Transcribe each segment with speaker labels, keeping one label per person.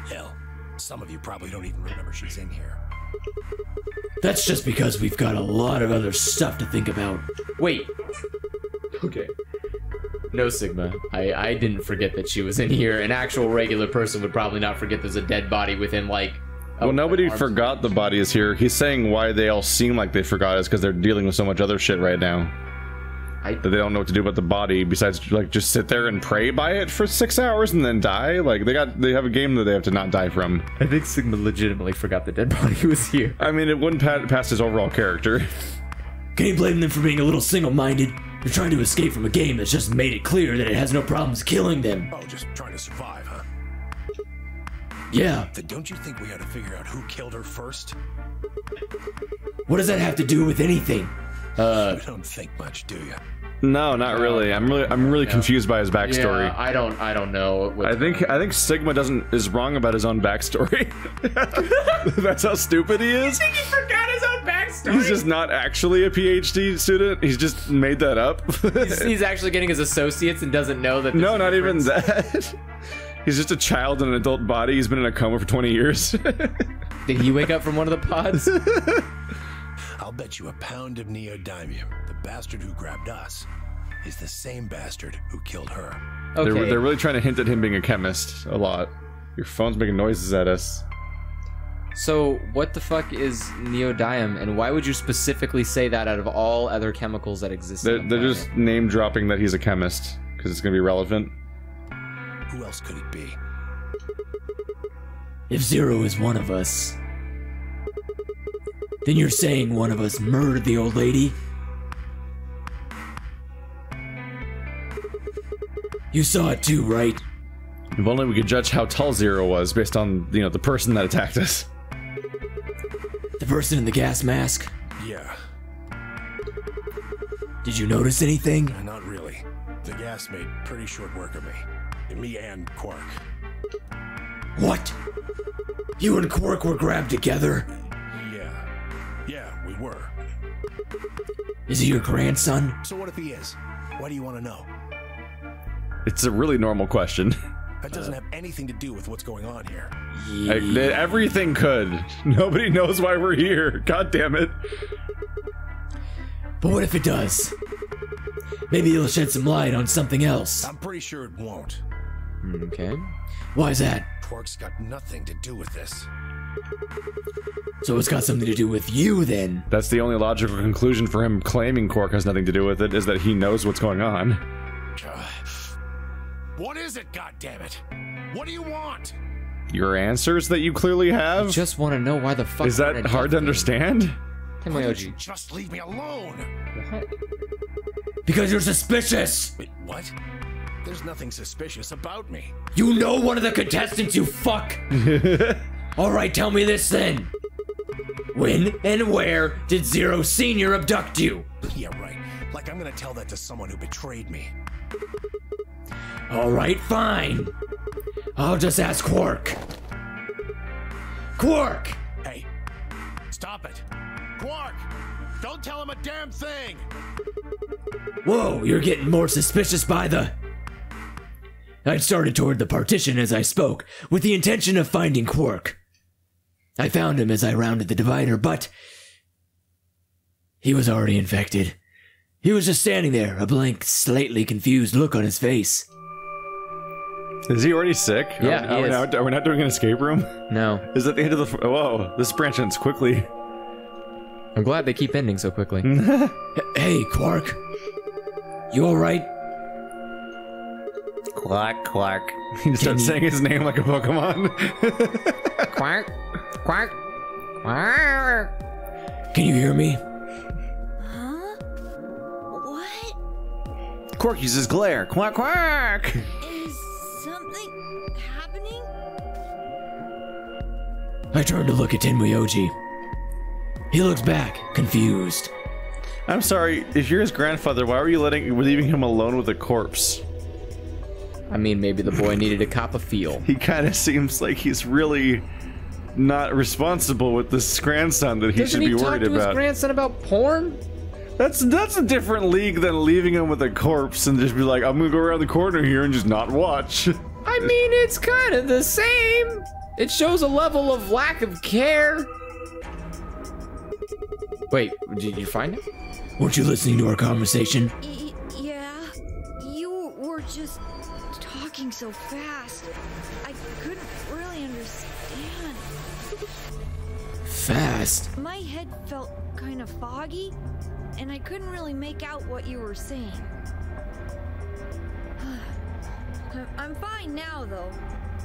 Speaker 1: Hell, some of you probably don't even remember she's in here.
Speaker 2: That's just because we've got a lot of other stuff to think about.
Speaker 3: Wait. Okay. No, Sigma. I didn't forget that she was in here. An actual regular person would probably not forget there's a dead body within, like...
Speaker 4: Well, nobody forgot the body is here. He's saying why they all seem like they forgot is because they're dealing with so much other shit right now. That they don't know what to do about the body besides, like, just sit there and pray by it for 6 hours and then die? Like, they have a game that they have to not die from.
Speaker 3: I think Sigma legitimately forgot the dead body was here.
Speaker 4: I mean, it wouldn't pass his overall character.
Speaker 2: Can you blame them for being a little single-minded? They're trying to escape from a game that's just made it clear that it has no problems killing them.
Speaker 1: Oh, just trying to survive, huh?
Speaker 2: Yeah.
Speaker 1: Then don't you think we ought to figure out who killed her first?
Speaker 2: What does that have to do with anything?
Speaker 1: You don't think much, do you?
Speaker 4: No, not really. I'm really confused by his backstory.
Speaker 3: Yeah, I don't know.
Speaker 4: I think Sigma is wrong about his own backstory. That's how stupid he is.
Speaker 3: I think he forgot his own backstory.
Speaker 4: He's just not actually a PhD student. He's just made that up.
Speaker 3: he's actually getting his associates and doesn't know that.
Speaker 4: No, not even that. He's just a child in an adult body. He's been in a coma for 20 years.
Speaker 3: Did he wake up from one of the pods?
Speaker 1: I'll bet you a pound of neodymium. The bastard who grabbed us is the same bastard who killed her.
Speaker 3: Okay.
Speaker 4: They're really trying to hint at him being a chemist a lot. Your phone's making noises at us.
Speaker 3: So, what the fuck is neodymium, and why would you specifically say that out of all other chemicals that exist?
Speaker 4: They're just name dropping that he's a chemist because it's going to be relevant.
Speaker 1: Who else could it be?
Speaker 2: If Zero is one of us, then you're saying one of us murdered the old lady? You saw it too, right?
Speaker 4: If only we could judge how tall Zero was based on, you know, the person that attacked us.
Speaker 2: The person in the gas mask?
Speaker 1: Yeah.
Speaker 2: Did you notice anything?
Speaker 1: Not really. The gas made pretty short work of me. Me and Quark.
Speaker 2: What? You and Quark were grabbed together?
Speaker 1: Yeah, we were.
Speaker 2: Is he your grandson?
Speaker 1: So what if he is? Why do you want to know?
Speaker 4: It's a really normal question.
Speaker 1: That doesn't have anything to do with what's going on here.
Speaker 4: Everything could. Nobody knows why we're here. God damn it.
Speaker 2: But what if it does? Maybe it'll shed some light on something else.
Speaker 1: I'm pretty sure it won't.
Speaker 3: Okay.
Speaker 2: Why is that?
Speaker 1: Quark's got nothing to do with this.
Speaker 2: So it's got something to do with you, then?
Speaker 4: That's the only logical conclusion for him claiming Quark has nothing to do with it, is that he knows what's going on.
Speaker 1: What is it, goddammit? What do you want?
Speaker 4: Your answers that you clearly have?
Speaker 3: I just want to know why the fuck...
Speaker 4: Is that hard to understand?
Speaker 1: Why don't you just leave me alone?
Speaker 3: What?
Speaker 2: Because you're suspicious!
Speaker 1: Wait, what? There's nothing suspicious about me.
Speaker 2: You know one of the contestants, you fuck! Alright, tell me this then. When and where did Zero Senior abduct you?
Speaker 1: Yeah, right. Like I'm gonna tell that to someone who betrayed me.
Speaker 2: Alright, fine. I'll just ask Quark. Quark!
Speaker 1: Hey, stop it. Quark! Don't tell him a damn thing!
Speaker 2: Whoa, you're getting more suspicious by the... I'd started toward the partition as I spoke, with the intention of finding Quark. I found him as I rounded the divider, but... he was already infected. He was just standing there, a blank, slightly confused look on his face.
Speaker 4: Is he already sick?
Speaker 3: Yeah, he is.
Speaker 4: Are we not doing an escape room?
Speaker 3: No.
Speaker 4: Is that the end of the... Whoa, this branch ends quickly.
Speaker 3: I'm glad they keep ending so quickly.
Speaker 2: Hey, Quark. You alright?
Speaker 4: Quark, Quark. He starts saying his name like a Pokemon.
Speaker 3: Quark, Quark, Quark.
Speaker 2: Can you hear me?
Speaker 5: Huh? What?
Speaker 4: Quark uses glare. Quack, quack.
Speaker 5: Is something happening?
Speaker 2: I turned to look at Tenmuyoji. He looks back, confused.
Speaker 4: I'm sorry, if you're his grandfather, why were you leaving him alone with a corpse?
Speaker 3: I mean, maybe the boy needed a cop of feel.
Speaker 4: He kind of seems like he's really not responsible with this grandson that he should be worried
Speaker 3: Doesn't he talk to his
Speaker 4: about.
Speaker 3: grandson about porn?
Speaker 4: That's a different league than leaving him with a corpse and just be like, I'm gonna go around the corner here and just not watch.
Speaker 3: I mean, it's kind of the same. It shows a level of lack of care. Wait, did you find it?
Speaker 2: Weren't you listening to our conversation?
Speaker 5: Yeah. You were just talking so fast. I couldn't really understand.
Speaker 2: Fast?
Speaker 5: My head felt kind of foggy, and I couldn't really make out what you were saying. I'm fine now, though.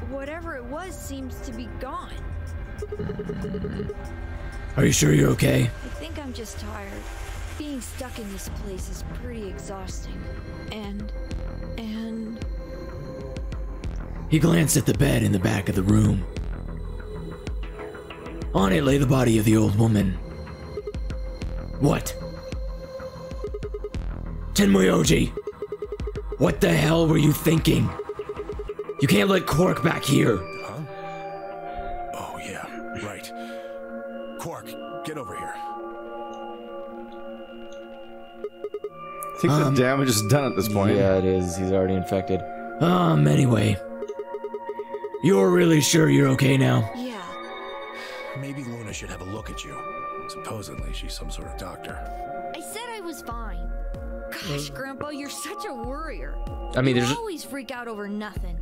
Speaker 5: Whatever it was seems to be gone.
Speaker 2: Are you sure you're okay?
Speaker 5: I think I'm just tired. Being stuck in this place is pretty exhausting. And...
Speaker 2: He glanced at the bed in the back of the room. On it lay the body of the old woman. What? Tenmuyoji! What the hell were you thinking? You can't let Quark back here.
Speaker 1: Huh? Oh, yeah, right. Quark, get over here.
Speaker 4: I think the damage is done at this point.
Speaker 3: Yeah, it is. He's already infected.
Speaker 2: Anyway. You're really sure you're okay now?
Speaker 5: yeah.
Speaker 1: Maybe Luna should have a look at you. Supposedly, she's some sort of doctor.
Speaker 5: I said I was fine. Gosh, Grandpa, you're such a worrier.
Speaker 3: I mean,
Speaker 5: You
Speaker 3: there's
Speaker 5: always freak out over nothing.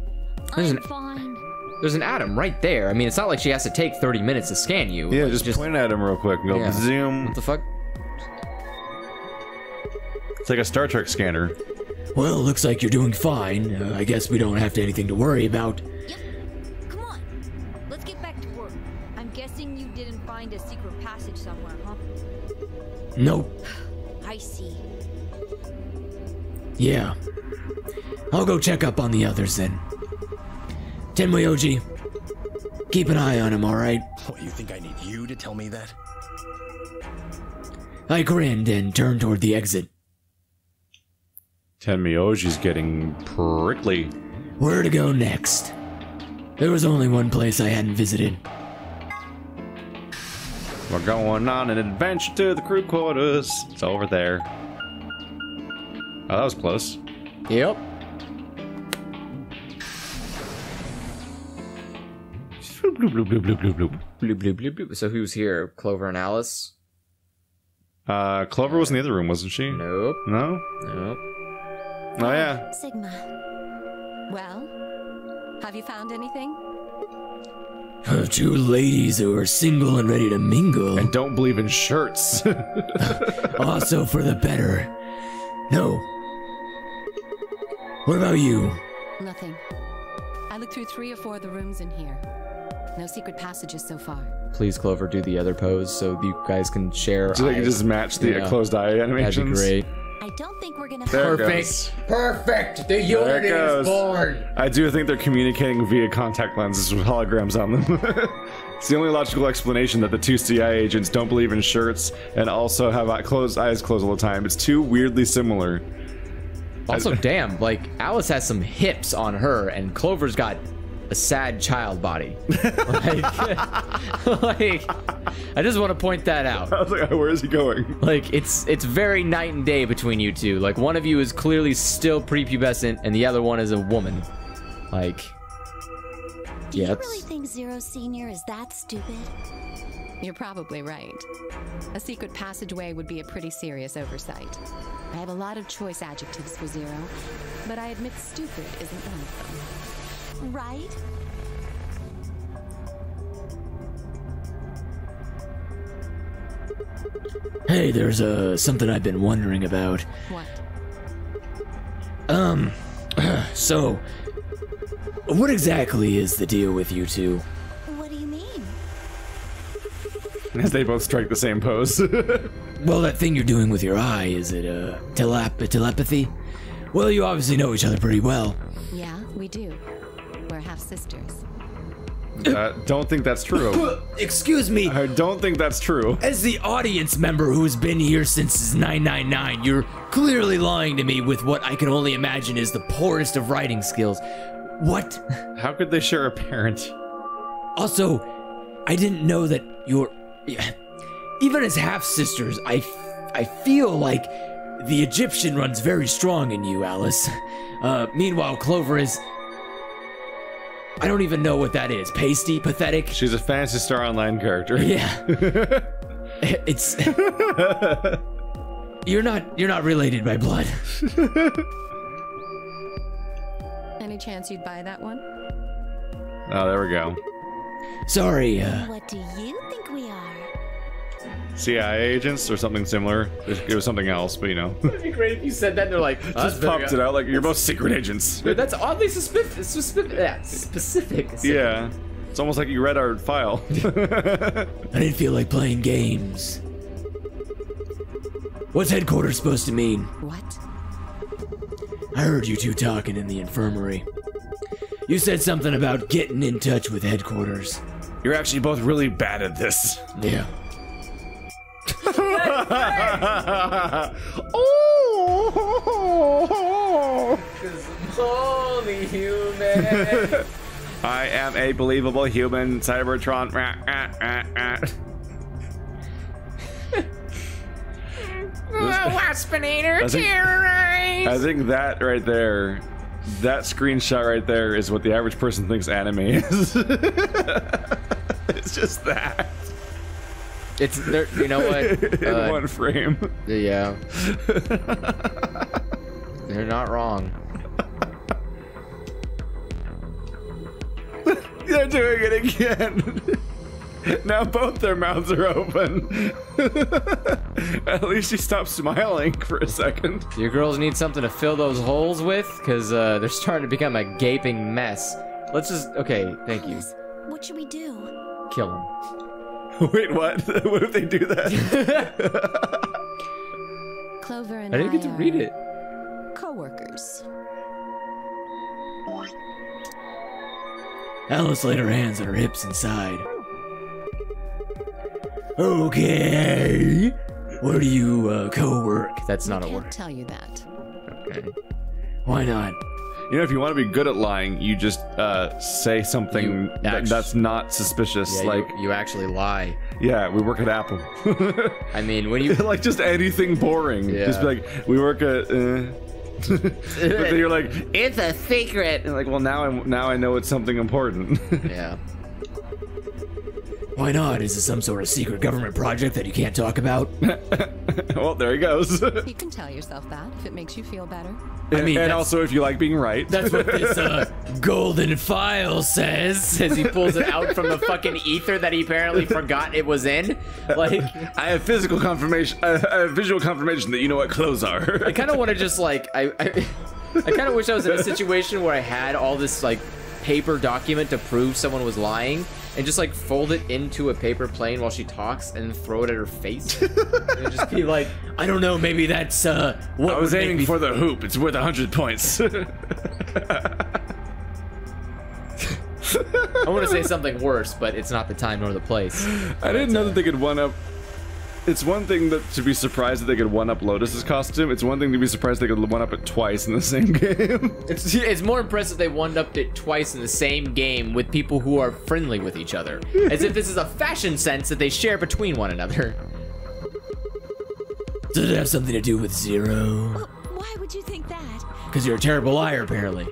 Speaker 3: There's
Speaker 5: I'm
Speaker 3: an-
Speaker 5: fine.
Speaker 3: there's an atom right there. I mean, it's not like she has to take 30 minutes to scan you.
Speaker 4: Yeah,
Speaker 3: Like,
Speaker 4: just point at him real quick and go
Speaker 3: Yeah.
Speaker 4: zoom.
Speaker 3: What the fuck?
Speaker 4: It's like a Star Trek scanner.
Speaker 2: Well, looks like you're doing fine. I guess we don't have anything to worry about.
Speaker 5: Yep. Come on. Let's get back to work. I'm guessing you didn't find a secret passage somewhere, huh?
Speaker 2: Nope.
Speaker 5: I see.
Speaker 2: Yeah. I'll go check up on the others then. Tenmuyoji, keep an eye on him, alright?
Speaker 1: What, you think I need you to tell me that?
Speaker 2: I grinned and turned toward the exit.
Speaker 4: Tenmyoji's getting prickly.
Speaker 2: Where to go next? There was only one place I hadn't visited.
Speaker 4: We're going on an adventure to the crew quarters. It's over there. Oh, that was close.
Speaker 3: Yep.
Speaker 4: Bloop, bloop, bloop, bloop, bloop, bloop, bloop.
Speaker 3: Bloop, bloop, bloop, bloop. So who's here? Clover and Alice?
Speaker 4: Clover was in the other room, wasn't she?
Speaker 3: Nope.
Speaker 4: No?
Speaker 3: Nope.
Speaker 4: Oh, yeah.
Speaker 6: Sigma. Well, have you found anything?
Speaker 2: Two ladies who are single and ready to mingle.
Speaker 4: And don't believe in shirts.
Speaker 2: Also for the better. No. What about you?
Speaker 6: Nothing. I looked through 3 or 4 of the rooms in here. No secret passages so far.
Speaker 3: Please, Clover, do the other pose so you guys can share.
Speaker 4: So they can
Speaker 3: eyes.
Speaker 4: just match the
Speaker 3: Yeah.
Speaker 4: closed eye animations.
Speaker 3: That'd be great.
Speaker 6: I don't think we're gonna
Speaker 4: There it
Speaker 6: have
Speaker 4: goes.
Speaker 3: Perfect. The
Speaker 4: There it
Speaker 3: unity
Speaker 4: goes.
Speaker 3: is born.
Speaker 4: I do think they're communicating via contact lenses with holograms on them. It's the only logical explanation that the 2 CIA agents don't believe in shirts and also have eyes closed all the time. It's too weirdly similar.
Speaker 3: Also, damn, like Alice has some hips on her, and Clover's got a sad child body. like, I just want to point that out.
Speaker 4: I was like, where is he going?
Speaker 3: Like, it's very night and day between you two. Like, one of you is clearly still prepubescent, and the other one is a woman. Like,
Speaker 7: Do
Speaker 3: yeah,
Speaker 7: you
Speaker 3: it's-
Speaker 7: really think Zero Senior is that stupid?
Speaker 6: You're probably right. A secret passageway would be a pretty serious oversight. I have a lot of choice adjectives for Zero, but I admit stupid isn't one of them.
Speaker 7: Right?
Speaker 2: Hey, there's something I've been wondering about.
Speaker 6: What?
Speaker 2: So, what exactly is the deal with you two?
Speaker 7: What do you mean?
Speaker 4: As they both strike the same pose.
Speaker 2: Well, that thing you're doing with your eye, is it telepathy? Well, you obviously know each other pretty well.
Speaker 6: Yeah, we do. We're half sisters.
Speaker 4: Don't think that's true.
Speaker 2: Excuse me.
Speaker 4: I don't think that's true.
Speaker 2: As the audience member who's been here since 999, you're clearly lying to me with what I can only imagine is the poorest of writing skills. What?
Speaker 4: How could they share a parent?
Speaker 2: Also, I didn't know that you're... Even as half-sisters, I feel like the Egyptian runs very strong in you, Alice. Meanwhile, Clover is... I don't even know what that is. Pasty? Pathetic?
Speaker 4: She's a Phantasy Star Online character.
Speaker 2: Yeah. It's... You're not related by blood.
Speaker 6: Any chance you'd buy that one?
Speaker 4: Oh, there we go.
Speaker 2: Sorry,
Speaker 7: What do you think we are?
Speaker 4: CIA agents or something similar. It was something else, but you know.
Speaker 3: It'd be great if you said that and they're like,
Speaker 4: Just popped it out like you're both secret agents.
Speaker 3: Dude, that's oddly specific.
Speaker 4: Yeah. It's almost like you read our file.
Speaker 2: I didn't feel like playing games. What's headquarters supposed to mean?
Speaker 6: What?
Speaker 2: I heard you two talking in the infirmary. You said something about getting in touch with headquarters.
Speaker 4: You're actually both really bad at this.
Speaker 2: Yeah.
Speaker 4: Oh!
Speaker 3: Holy human.
Speaker 4: I am a believable human, Cybertron.
Speaker 3: Waspinator terrorize.
Speaker 4: I think that right there, that screenshot right there is what the average person thinks anime is. It's just that.
Speaker 3: It's there. You know what?
Speaker 4: In one frame.
Speaker 3: Yeah. They're not wrong.
Speaker 4: They're doing it again. Now both their mouths are open. At least she stopped smiling for a second.
Speaker 3: You girls need something to fill those holes with, because they're starting to become a gaping mess. Let's just... Okay, thank you.
Speaker 7: What should we do?
Speaker 3: Kill him.
Speaker 4: Wait, what? What if they do that?
Speaker 6: Clover and
Speaker 3: I didn't get to read it.
Speaker 6: Co-workers.
Speaker 2: Alice laid her hands on her hips and sighed. Okay. Where do you co-work?
Speaker 3: That's not a
Speaker 6: Can't
Speaker 3: word.
Speaker 6: tell you that.
Speaker 3: Okay.
Speaker 2: Why not?
Speaker 4: You know, if you want to be good at lying, you just say something that's not suspicious.
Speaker 3: Yeah,
Speaker 4: like
Speaker 3: you actually lie.
Speaker 4: yeah, we work at Apple.
Speaker 3: I mean, when you...
Speaker 4: Like just anything boring.
Speaker 3: Yeah.
Speaker 4: Just be like, we work at. But then you're like,
Speaker 3: It's a secret.
Speaker 4: and like, well, now I know it's something important.
Speaker 3: Yeah.
Speaker 2: Why not? Is this some sort of secret government project that you can't talk about?
Speaker 4: Well, there he goes.
Speaker 6: You can tell yourself that if it makes you feel better.
Speaker 2: I mean,
Speaker 4: and
Speaker 2: that's-
Speaker 4: also if you like being right.
Speaker 2: That's what this golden file says.
Speaker 3: As he pulls it out from the fucking ether that he apparently forgot it was in. Like,
Speaker 4: I have physical confirmation. I have visual confirmation that you know what clothes are.
Speaker 3: I kind of want to just like I kind of wish I was in a situation where I had all this like paper document to prove someone was lying, and just like fold it into a paper plane while she talks and then throw it at her face. And just be like,
Speaker 2: I don't know, maybe that's what
Speaker 4: I was
Speaker 2: would make
Speaker 4: aiming
Speaker 2: me-
Speaker 4: for the hoop. It's worth 100 points.
Speaker 3: I want to say something worse, but it's not the time nor the place.
Speaker 4: I didn't know that they could one-up. It's one thing that to be surprised that they could one-up Lotus's costume. It's one thing to be surprised they could one-up it twice in the same game.
Speaker 3: It's more impressive they one-upped it twice in the same game with people who are friendly with each other. As if this is a fashion sense that they share between one another.
Speaker 2: Does it have something to do with Zero?
Speaker 7: Why would you think that?
Speaker 2: Because you're a terrible liar, apparently.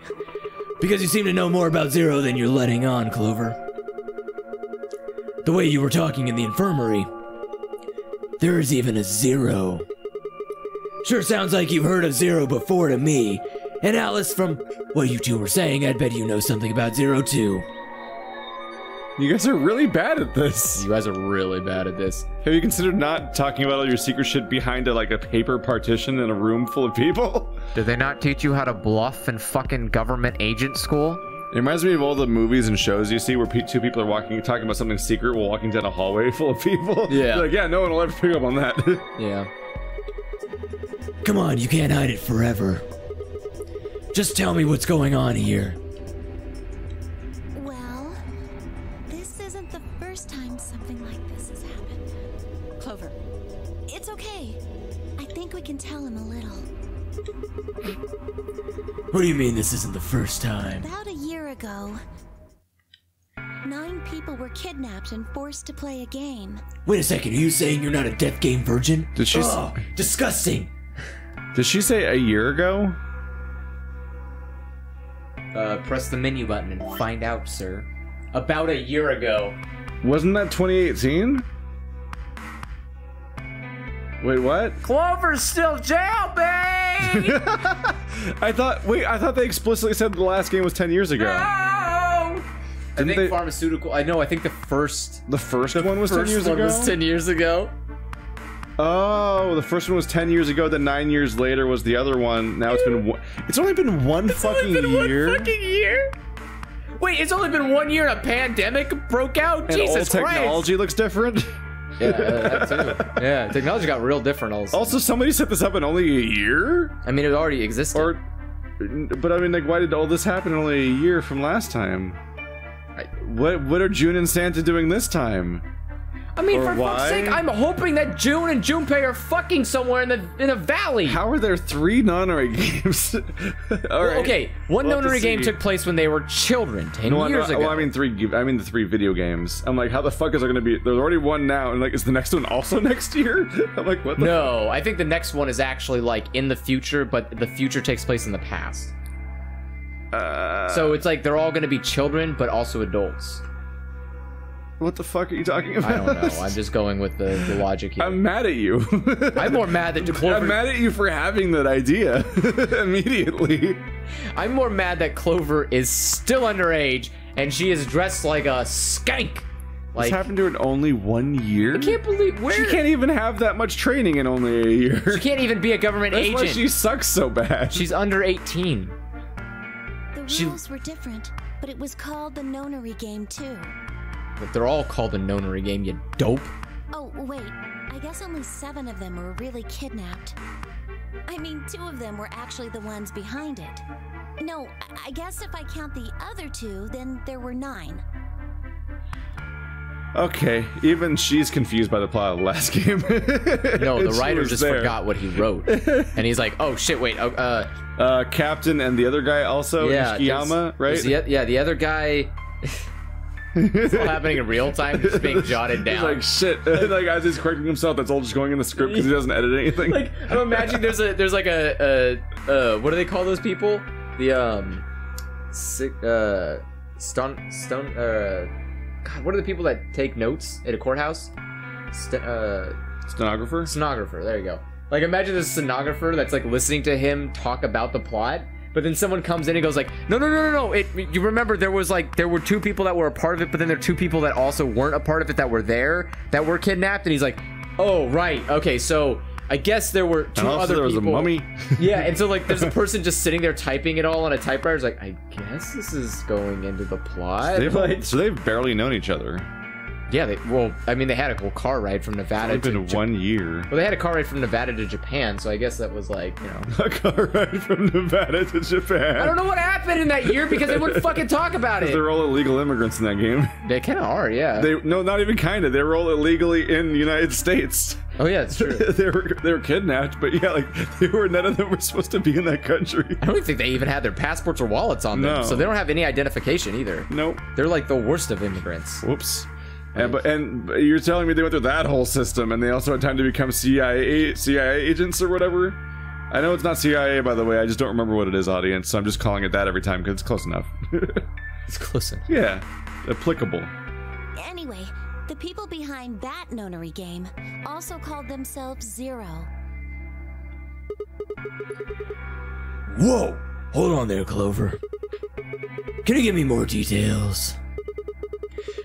Speaker 2: Because you seem to know more about Zero than you're letting on, Clover. The way you were talking in the infirmary, there is even a Zero. Sure sounds like you've heard of Zero before to me. And Alice, from what you two were saying, I'd bet you know something about Zero too.
Speaker 4: You guys are really bad at this.
Speaker 3: You guys are really bad at this.
Speaker 4: Have you considered not talking about all your secret shit behind a paper partition in a room full of people?
Speaker 3: Did they not teach you how to bluff in fucking government agent school?
Speaker 4: It reminds me of all the movies and shows you see where two people are talking about something secret while walking down a hallway full of people.
Speaker 3: Yeah.
Speaker 4: You're like, yeah, no one will ever pick up on that.
Speaker 3: Yeah.
Speaker 2: Come on, you can't hide it forever. Just tell me what's going on here.
Speaker 7: Well, this isn't the first time something like this has happened.
Speaker 6: Clover.
Speaker 7: It's okay. I think we can tell him a little.
Speaker 2: What do you mean this isn't the first time?
Speaker 7: About a year ago, 9 people were kidnapped and forced to play a game.
Speaker 2: Wait a second, are you saying you're not a death game virgin?
Speaker 4: Did she?
Speaker 2: Oh, disgusting!
Speaker 4: Did she say a year ago?
Speaker 3: press the menu button and find out, sir. About a year ago.
Speaker 4: Wasn't that 2018? Wait, what?
Speaker 3: Clover's still jailbait!
Speaker 4: I thought they explicitly said the last game was 10 years ago.
Speaker 3: No! I think pharmaceutical. I think the first.
Speaker 4: The first one was 10 years ago?
Speaker 3: Was 10 years ago.
Speaker 4: Oh, the first one was 10 years ago. Then 9 years later was the other one. Now it's been. It's only been one fucking year.
Speaker 3: One fucking year. Wait, it's only been 1 year. A pandemic broke out.
Speaker 4: And
Speaker 3: Jesus
Speaker 4: all
Speaker 3: Christ!
Speaker 4: Technology looks different.
Speaker 3: Yeah, that too. Yeah, technology got real different. Also,
Speaker 4: somebody set this up in only a year.
Speaker 3: I mean, it already existed.
Speaker 4: But I mean, like, why did all this happen in only a year from last time? What are June and Santa doing this time?
Speaker 3: I mean, for fuck's sake, I'm hoping that June and Junpei are fucking somewhere in a valley.
Speaker 4: How are there 3 Nonary games?
Speaker 3: Okay, one Nonary game took place when they were children 10 years ago.
Speaker 4: Well, I mean the 3 video games. I'm like, how the fuck is there gonna be? There's already one now, and like, is the next one also next year? I'm like, what the fuck?
Speaker 3: I think the next one is actually like in the future, but the future takes place in the past. So it's like they're all gonna be children, but also adults.
Speaker 4: What the fuck are you talking about?
Speaker 3: I don't know. I'm just going with the logic here.
Speaker 4: I'm mad at you.
Speaker 3: I'm more mad that Clover...
Speaker 4: I'm mad at you for having that idea immediately.
Speaker 3: I'm more mad that Clover is still underage and she is dressed like a skank.
Speaker 4: What's happened to her in only 1 year?
Speaker 3: I can't believe
Speaker 4: She can't even have that much training in only a year.
Speaker 3: She can't even be a government agent.
Speaker 4: That's why she sucks so bad.
Speaker 3: She's under 18.
Speaker 7: The rules were different, but it was called the Nonary Game too.
Speaker 3: But they're all called the Nonary Game, you dope.
Speaker 7: Oh, wait. I guess only 7 of them were really kidnapped. I mean, 2 of them were actually the ones behind it. No, I guess if I count the other 2, then there were 9.
Speaker 4: Okay, even she's confused by the plot of the last game.
Speaker 3: No, the writer just forgot what he wrote. And he's like, oh shit, wait,
Speaker 4: Captain and the other guy also, Ishiyama, right?
Speaker 3: The other guy... It's all happening in real time, just being jotted down.
Speaker 4: He's like, shit. Like, as he's correcting himself, that's all just going in the script because he doesn't edit anything.
Speaker 3: Like, I'm imagining there's like a what do they call those people? The God, what are the people that take notes at a courthouse?
Speaker 4: Stenographer?
Speaker 3: Stenographer, there you go. Like, imagine this stenographer that's like listening to him talk about the plot. But then someone comes in and goes like, no. You remember there were 2 people that were a part of it, but then there are 2 people that also weren't a part of it that were there, that were kidnapped. And he's like, oh, right. Okay, so I guess there were 2 other people.
Speaker 4: There was a mummy.
Speaker 3: Yeah, and so like there's a person just sitting there typing it all on a typewriter. He's like, I guess this is going into the plot.
Speaker 4: So they've barely known each other.
Speaker 3: Yeah, they had a whole car ride from Nevada
Speaker 4: to... It's been 1 year.
Speaker 3: Well, they had a car ride from Nevada to Japan, so I guess that was like, you know...
Speaker 4: A car ride from Nevada to Japan.
Speaker 3: I don't know what happened in that year because they wouldn't fucking talk about it.
Speaker 4: They're all illegal immigrants in that game.
Speaker 3: They kind of are, yeah.
Speaker 4: No, not even kind of. They were all illegally in the United States.
Speaker 3: Oh, yeah, it's true.
Speaker 4: they were kidnapped, but yeah, like, none of them were supposed to be in that country.
Speaker 3: I don't think they even had their passports or wallets on them, so they don't have any identification either.
Speaker 4: Nope.
Speaker 3: They're like the worst of immigrants.
Speaker 4: Whoops. And you're telling me they went through that whole system, and they also had time to become CIA agents or whatever? I know it's not CIA, by the way. I just don't remember what it is, audience. So I'm just calling it that every time because it's close enough.
Speaker 3: It's close enough.
Speaker 4: Yeah, applicable.
Speaker 7: Anyway, the people behind that Nonary Game also called themselves Zero.
Speaker 2: Whoa! Hold on there, Clover. Can you give me more details?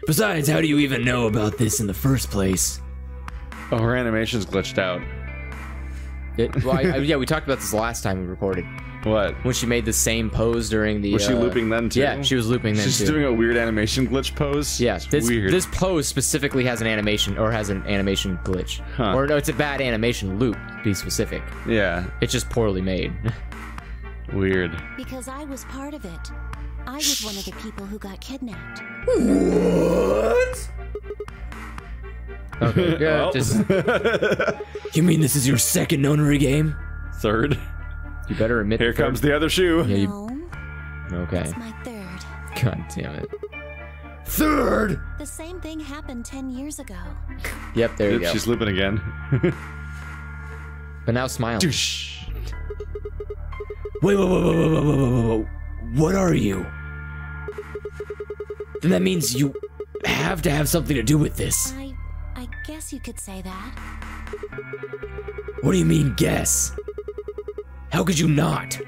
Speaker 2: Besides, how do you even know about this in the first place?
Speaker 4: Oh, her animation's glitched out.
Speaker 3: Yeah, we talked about this last time we recorded.
Speaker 4: What?
Speaker 3: When she made the same pose during the...
Speaker 4: Was she looping then too?
Speaker 3: Yeah, she was looping then too.
Speaker 4: She's doing a weird animation glitch pose?
Speaker 3: Yeah,
Speaker 4: weird.
Speaker 3: This pose specifically has an animation, or has an animation glitch. Huh. Or no, it's a bad animation loop, to be specific.
Speaker 4: Yeah.
Speaker 3: It's just poorly made.
Speaker 4: Weird.
Speaker 7: Because I was part of it. I was one of the people who got kidnapped.
Speaker 2: What?
Speaker 3: Okay,
Speaker 2: well. You mean this is your second Nonary game?
Speaker 4: Third.
Speaker 3: You better admit.
Speaker 4: Here comes the other shoe.
Speaker 3: Yeah,
Speaker 7: No.
Speaker 3: Okay.
Speaker 7: It's my 3rd.
Speaker 3: God damn it.
Speaker 2: 3rd?
Speaker 7: The same thing happened 10 years ago.
Speaker 3: Yep, there you go.
Speaker 4: She's looping again.
Speaker 3: But now smiling.
Speaker 2: Wait. What are you? then that means you have to have something to do with this.
Speaker 7: I guess you could say that.
Speaker 2: What do you mean, guess? How could you not?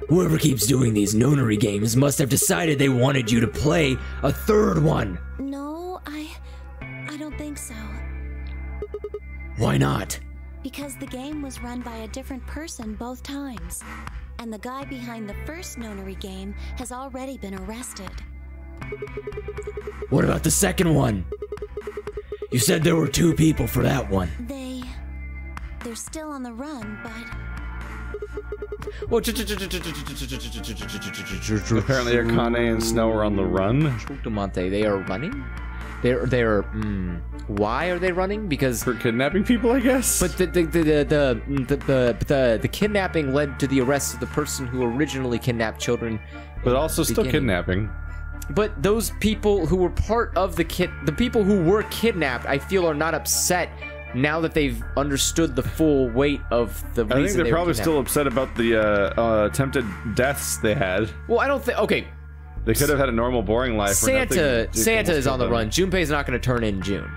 Speaker 2: Whoever keeps doing these Nonary games must have decided they wanted you to play a third one.
Speaker 7: No, I don't think so.
Speaker 2: Why not?
Speaker 7: Because the game was run by a different person both times. And the guy behind the first Nonary game has already been arrested.
Speaker 2: What about the second one? You said there were 2 people for that one.
Speaker 7: They're still on the run, but...
Speaker 3: Well,
Speaker 4: Apparently Akane and Snow are on the run.
Speaker 3: They are running? They're why are they running? Because
Speaker 4: for kidnapping people, I guess.
Speaker 3: But the kidnapping led to the arrest of the person who originally kidnapped children.
Speaker 4: But also still kidnapping.
Speaker 3: But those people who were part of the people who were kidnapped, I feel, are not upset now that they've understood the full weight of the reason.
Speaker 4: I think they're probably still upset about the attempted deaths they had.
Speaker 3: Well, I don't think. Okay.
Speaker 4: They could have had a normal, boring life.
Speaker 3: Santa is on the run. Junpei's not going to turn in June.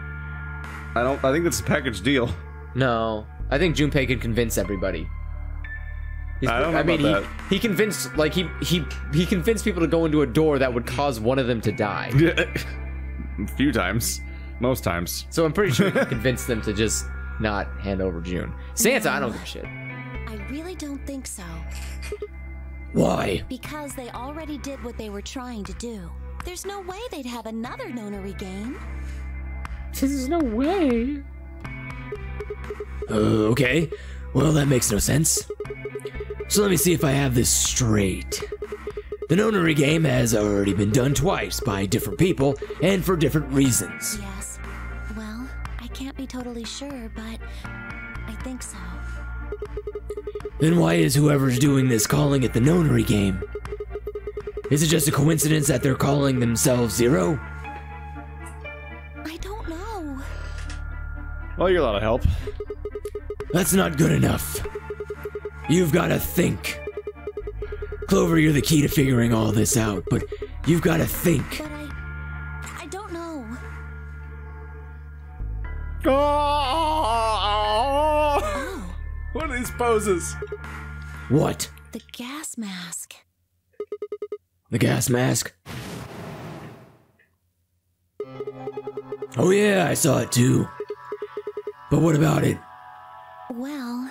Speaker 4: I think that's a package deal.
Speaker 3: No, I think Junpei could convince everybody.
Speaker 4: I don't know about that.
Speaker 3: He convinced, like, he convinced people to go into a door that would cause one of them to die.
Speaker 4: A few times. Most times.
Speaker 3: So I'm pretty sure he convinced them to just not hand over June. Santa, I don't give a shit.
Speaker 7: I really don't think so.
Speaker 2: Why?
Speaker 7: Because they already did what they were trying to do. There's no way they'd have another Nonary game.
Speaker 3: There's no way.
Speaker 2: Okay. Well, that makes no sense. So let me see if I have this straight. The Nonary game has already been done twice by different people and for different reasons.
Speaker 7: Yes. Well, I can't be totally sure, but I think so.
Speaker 2: Then why is whoever's doing this calling it the Nonary game? Is it just a coincidence that they're calling themselves Zero?
Speaker 7: I don't know.
Speaker 4: Well, you're a lot of help.
Speaker 2: That's not good enough. You've got to think. Clover, you're the key to figuring all this out, but you've got to think.
Speaker 7: But I don't know.
Speaker 4: Oh! What are these poses?
Speaker 2: What?
Speaker 7: The gas mask.
Speaker 2: The gas mask? Oh yeah, I saw it too. But what about it?
Speaker 7: Well,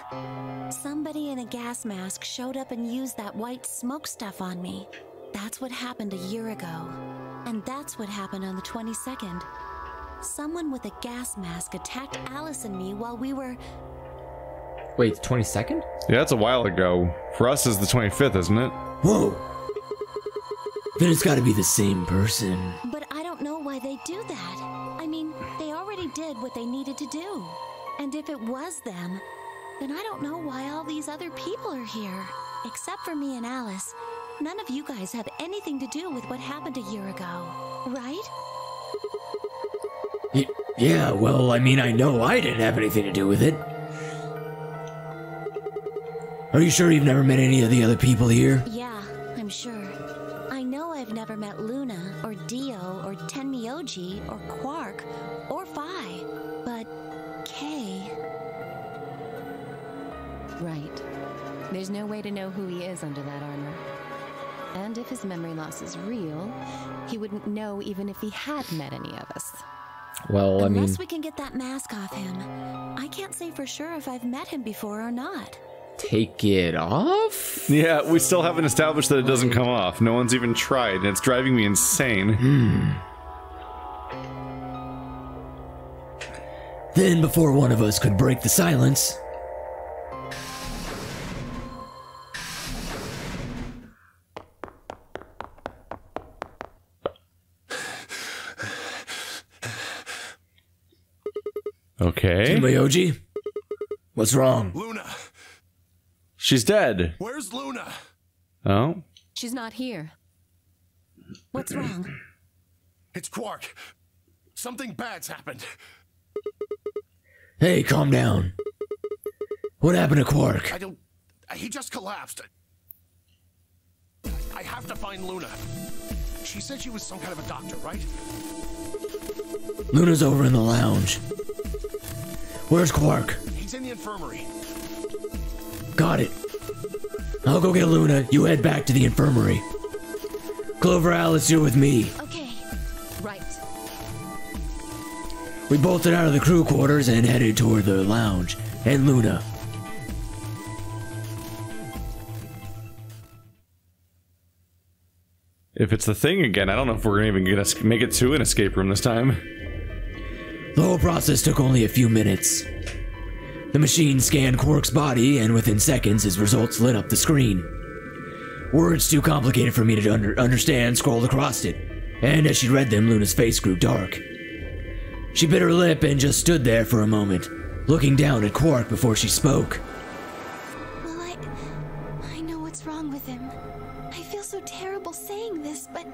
Speaker 7: somebody in a gas mask showed up and used that white smoke stuff on me. That's what happened a year ago. And that's what happened on the 22nd. Someone with a gas mask attacked Alice and me while we were...
Speaker 3: Wait, the 22nd?
Speaker 4: Yeah, that's a while ago. For us, it's the 25th, isn't it?
Speaker 2: Whoa! Then it's gotta be the same person.
Speaker 7: But I don't know why they do that. I mean, they already did what they needed to do. And if it was them, then I don't know why all these other people are here. Except for me and Alice. None of you guys have anything to do with what happened a year ago, right?
Speaker 2: Yeah, well, I mean, I know I didn't have anything to do with it. Are you sure you've never met any of the other people here?
Speaker 7: Yeah, I'm sure. I know I've never met Luna, or Dio, or Tenmyoji, or Quark, or Phi, but Kay...
Speaker 6: Right. There's no way to know who he is under that armor. And if his memory loss is real, he wouldn't know even if he had met any of us.
Speaker 3: Well, I mean...
Speaker 7: Unless we can get that mask off him, I can't say for sure if I've met him before or not.
Speaker 3: Take it off?
Speaker 4: Yeah, we still haven't established that it doesn't come off. No one's even tried, and it's driving me insane.
Speaker 2: Then, before one of us could break the silence...
Speaker 4: Okay.
Speaker 2: Tenmyoji? What's wrong?
Speaker 1: Luna!
Speaker 4: She's dead.
Speaker 1: Where's Luna?
Speaker 4: Oh?
Speaker 6: She's not here.
Speaker 7: What's wrong?
Speaker 1: It's Quark. Something bad's happened.
Speaker 2: Hey, calm down. What happened to Quark?
Speaker 1: He just collapsed. I have to find Luna. She said she was some kind of a doctor, right?
Speaker 2: Luna's over in the lounge. Where's Quark?
Speaker 1: He's in the infirmary.
Speaker 2: Got it. I'll go get Luna. You head back to the infirmary. Clover, Alice, you're with me.
Speaker 7: Okay. Right.
Speaker 2: We bolted out of the crew quarters and headed toward the lounge. And Luna.
Speaker 4: If it's the thing again, I don't know if we're even gonna make it to an escape room this time.
Speaker 2: The whole process took only a few minutes. The machine scanned Quark's body, and within seconds, his results lit up the screen. Words too complicated for me to understand scrolled across it, and as she read them, Luna's face grew dark. She bit her lip and just stood there for a moment, looking down at Quark before she spoke.
Speaker 7: Well, I know what's wrong with him. I feel so terrible saying this, but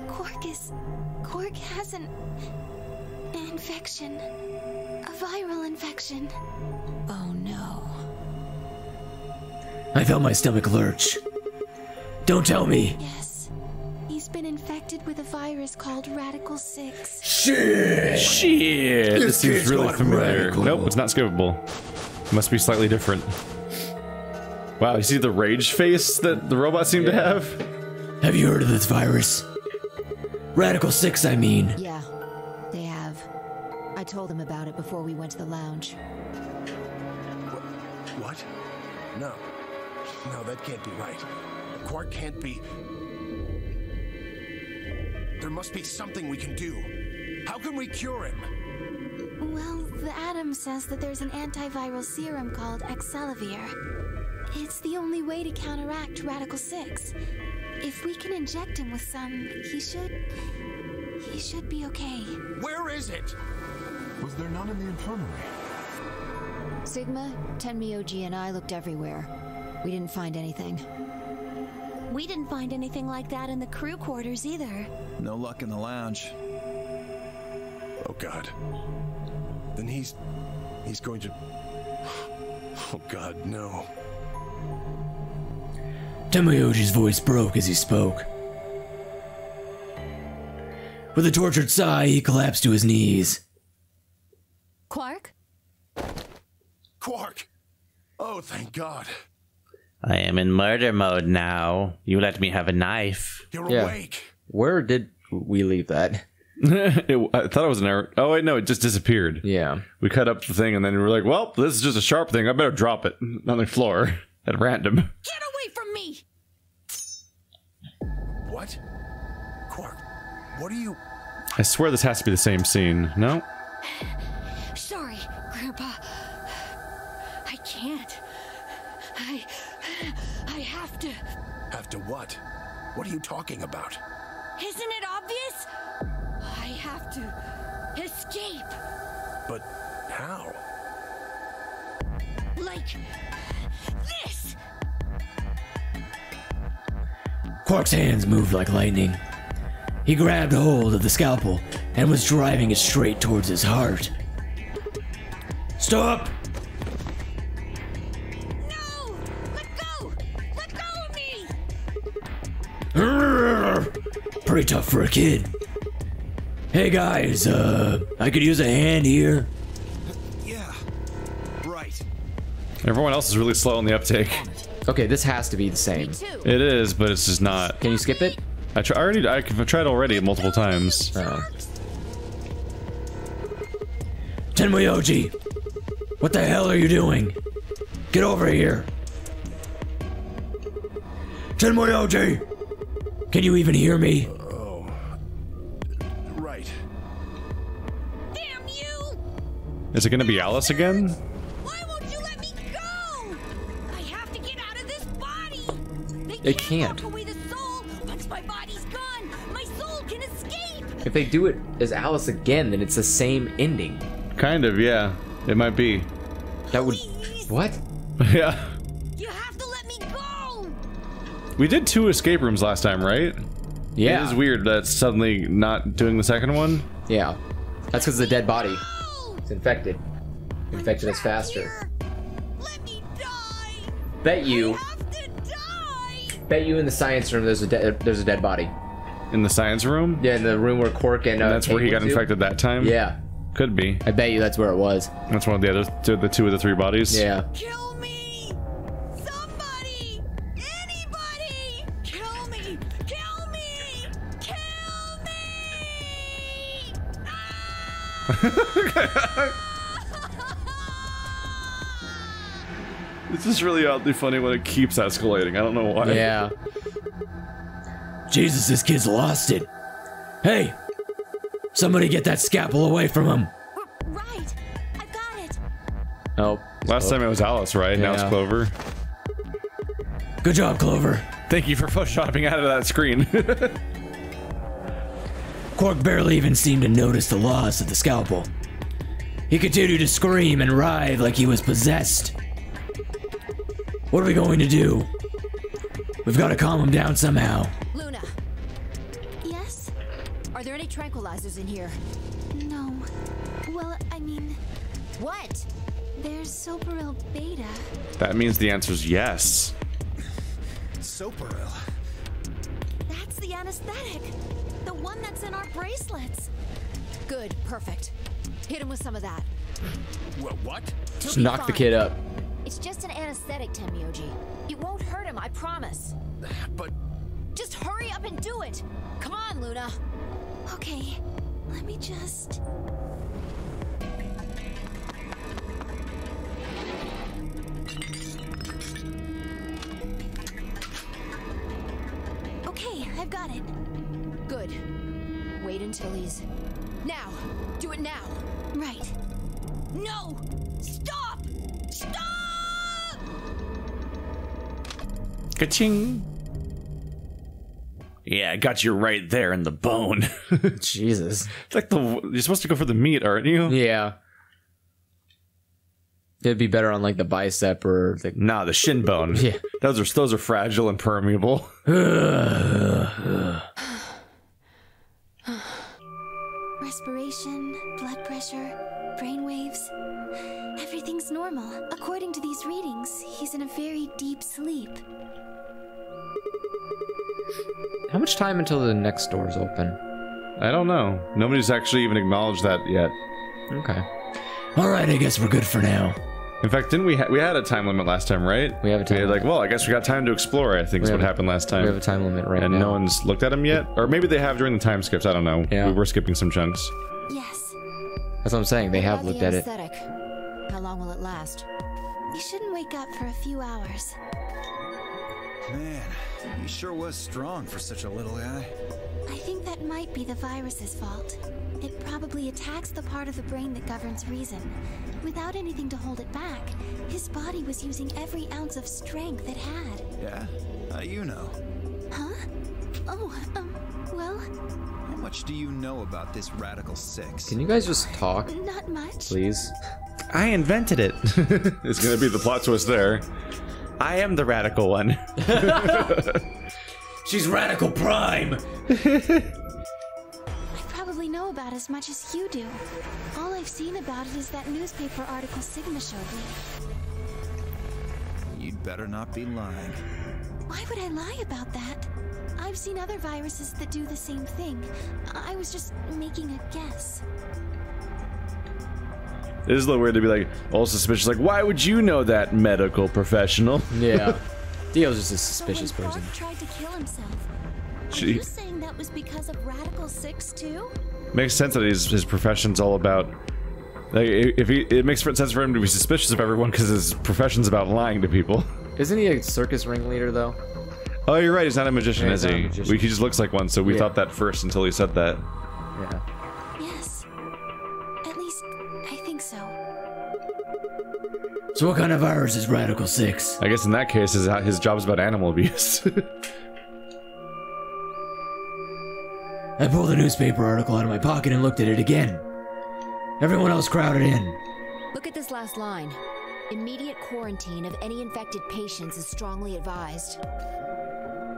Speaker 7: Quark has an infection. A viral infection. Oh no.
Speaker 2: I felt my stomach lurch. Don't tell me.
Speaker 7: Yes. He's been infected with a virus called Radical 6.
Speaker 2: Shit!
Speaker 4: This seems really familiar.
Speaker 2: radical.
Speaker 4: Nope, it's not skippable. It must be slightly different. Wow, you see the rage face that the robot seemed to have?
Speaker 2: Have you heard of this virus? Radical 6, I mean.
Speaker 8: Yeah, they have. I told them about it before we went to the lounge.
Speaker 1: What? No. No, that can't be right. Quark can't be... There must be something we can do. How can we cure him?
Speaker 7: Well, the Atom says that there's an antiviral serum called Excelavir. It's the only way to counteract Radical 6. If we can inject him with some, he should be okay.
Speaker 1: Where is it?
Speaker 9: Was there none in the infirmary?
Speaker 8: Sigma, Tenmyoji, and I looked everywhere. We didn't find anything.
Speaker 7: We didn't find anything like that in the crew quarters either.
Speaker 9: No luck in the lounge.
Speaker 1: Oh God. Then he's going to... Oh God, no.
Speaker 2: Tenmyoji's voice broke as he spoke. With a tortured sigh, he collapsed to his knees.
Speaker 6: Quark?
Speaker 1: Quark! Oh, thank God.
Speaker 10: I am in murder mode now. You let me have a knife.
Speaker 1: You're awake.
Speaker 3: Where did we leave that?
Speaker 4: I thought it was an error. Oh wait, no, it just disappeared.
Speaker 3: Yeah.
Speaker 4: We cut up the thing and then we were like, well, this is just a sharp thing. I better drop it on the floor at random.
Speaker 7: Get away from me!
Speaker 1: What? Quark, what are you...
Speaker 4: I swear this has to be the same scene. No?
Speaker 5: Sorry, Grandpa. I can't. I have to.
Speaker 1: Have to what? What are you talking about?
Speaker 5: Isn't it obvious? I have to escape.
Speaker 1: But how?
Speaker 5: Like this.
Speaker 2: Quark's hands moved like lightning. He grabbed hold of the scalpel and was driving it straight towards his heart. Stop!
Speaker 5: No! Let go! Let go of me!
Speaker 2: Pretty tough for a kid. Hey guys, I could use a hand here.
Speaker 9: Yeah. Right.
Speaker 4: Everyone else is really slow on the uptake.
Speaker 3: Okay, this has to be the same.
Speaker 4: It is, but it's just not.
Speaker 3: Can you skip it?
Speaker 4: I've tried already multiple times.
Speaker 2: Tenmyoji, what the hell are you doing? Get over here. Tenmyoji, can you even hear me?
Speaker 1: Oh. Right.
Speaker 5: Damn you!
Speaker 4: Is it gonna be Alice again?
Speaker 5: Why won't you let me go? I have to get out of this body.
Speaker 3: They can't.
Speaker 5: Lock away the soul. Once my body's gone, my soul can escape.
Speaker 3: If they do it as Alice again, then it's the same ending.
Speaker 4: Kind of, yeah. It might be.
Speaker 3: That would... What?
Speaker 4: Yeah.
Speaker 5: You have to let me go.
Speaker 4: We did 2 escape rooms last time, right?
Speaker 3: Yeah.
Speaker 4: It is weird that it's suddenly not doing the second one.
Speaker 3: Yeah. That's because the dead body.
Speaker 5: No.
Speaker 3: It's infected. Infected us faster.
Speaker 5: Here. Let me die.
Speaker 3: Bet you.
Speaker 5: I have to die.
Speaker 3: Bet you in the science room there's a dead body.
Speaker 4: In the science room?
Speaker 3: Yeah, in the room where Quark and
Speaker 4: that's where he got infected that time?
Speaker 3: Yeah.
Speaker 4: Could be.
Speaker 3: I bet you that's where it was.
Speaker 4: That's one of the other the two of the three bodies?
Speaker 3: Yeah.
Speaker 5: Kill me! Somebody! Anybody! Kill me! Kill me! Kill me!
Speaker 4: This is really oddly funny when it keeps escalating. I don't know why.
Speaker 3: Yeah.
Speaker 2: Jesus, this kid's lost it. Hey! Somebody get that scalpel away from him.
Speaker 7: Right. I've got it.
Speaker 3: Oh.
Speaker 4: Last time it was Alice, right? Now it's Clover.
Speaker 2: Good job, Clover.
Speaker 4: Thank you for photoshopping out of that screen.
Speaker 2: Quark barely even seemed to notice the loss of the scalpel. He continued to scream and writhe like he was possessed. What are we going to do? We've got to calm him down somehow.
Speaker 8: Luna.
Speaker 7: Yes?
Speaker 8: Are there any tranquilizers in here?
Speaker 7: No. Well, I mean...
Speaker 8: What?
Speaker 7: There's Soparil Beta.
Speaker 4: That means the answer's yes.
Speaker 9: Soparil.
Speaker 7: That's the anesthetic. The one that's in our bracelets.
Speaker 8: Good, perfect. Hit him with some of that.
Speaker 9: What?
Speaker 3: Just knock the kid up.
Speaker 8: It's just an anesthetic, Tenmyoji. It won't hurt him, I promise.
Speaker 9: But...
Speaker 8: Just hurry up and do it! Come on, Luna!
Speaker 7: Okay, let me just... Okay, I've got it.
Speaker 8: Good. Wait until he's... Now! Do it now!
Speaker 7: Right.
Speaker 5: No! Stop! Stop!
Speaker 4: Ka-ching! Yeah, I got you right there in the bone.
Speaker 3: Jesus.
Speaker 4: It's like you're supposed to go for the meat, aren't you?
Speaker 3: Yeah. It'd be better on like the bicep or the...
Speaker 4: Nah, the shin bone.
Speaker 3: Yeah.
Speaker 4: Those are fragile and permeable.
Speaker 7: Respiration, blood pressure, brain waves. Everything's normal. According to these readings, he's in a very deep sleep.
Speaker 3: How much time until the next door's open?
Speaker 4: I don't know. Nobody's actually even acknowledged that yet.
Speaker 3: Okay.
Speaker 2: Alright, I guess we're good for now.
Speaker 4: In fact, didn't we had a time limit last time, right?
Speaker 3: We have a time limit.
Speaker 4: Like, well, I guess we got time to explore, I think is what happened last time.
Speaker 3: We have a time limit right now.
Speaker 4: And no one's looked at them yet? Or maybe they have during the time skips, I don't know.
Speaker 3: Yeah.
Speaker 4: We were skipping some chunks.
Speaker 7: Yes.
Speaker 3: That's what I'm saying, they have looked at it.
Speaker 8: How long will it last?
Speaker 7: You shouldn't wake up for a few hours.
Speaker 9: Man, he sure was strong for such a little guy.
Speaker 7: I think that might be the virus's fault. It probably attacks the part of the brain that governs reason. Without anything to hold it back, his body was using every ounce of strength it had.
Speaker 9: Yeah? How do you know?
Speaker 7: Huh? Oh, well...
Speaker 9: How much do you know about this Radical 6?
Speaker 3: Can you guys just talk?
Speaker 7: Not much.
Speaker 3: Please?
Speaker 4: I invented it. It's gonna be the plot twist there. I am the radical one.
Speaker 2: She's Radical Prime!
Speaker 7: I probably know about as much as you do. All I've seen about it is that newspaper article Sigma showed me.
Speaker 9: You'd better not be lying.
Speaker 7: Why would I lie about that? I've seen other viruses that do the same thing. I was just making a guess.
Speaker 4: It is a little weird to be like, all suspicious, like, why would you know that, medical professional?
Speaker 3: Yeah. Dio's just a suspicious
Speaker 7: But when
Speaker 3: person.
Speaker 7: Clark tried to kill himself. Are you saying that was because of Radical 6 too?
Speaker 4: Makes sense that his profession's all about... Like, it makes sense for him to be suspicious of everyone because his profession's about lying to people.
Speaker 3: Isn't he a circus ringleader, though?
Speaker 4: Oh, you're right, he's not a magician,
Speaker 3: Yeah,
Speaker 4: is
Speaker 3: he's not
Speaker 4: he?
Speaker 3: a magician.
Speaker 4: He just looks like one, so we thought that first until he said that.
Speaker 3: Yeah.
Speaker 7: Yes. At least, I think so.
Speaker 2: So what kind of virus is Radical 6?
Speaker 4: I guess in that case, his job's about animal abuse.
Speaker 2: I pulled a newspaper article out of my pocket and looked at it again. Everyone else crowded in.
Speaker 8: Look at this last line. Immediate quarantine of any infected patients is strongly advised.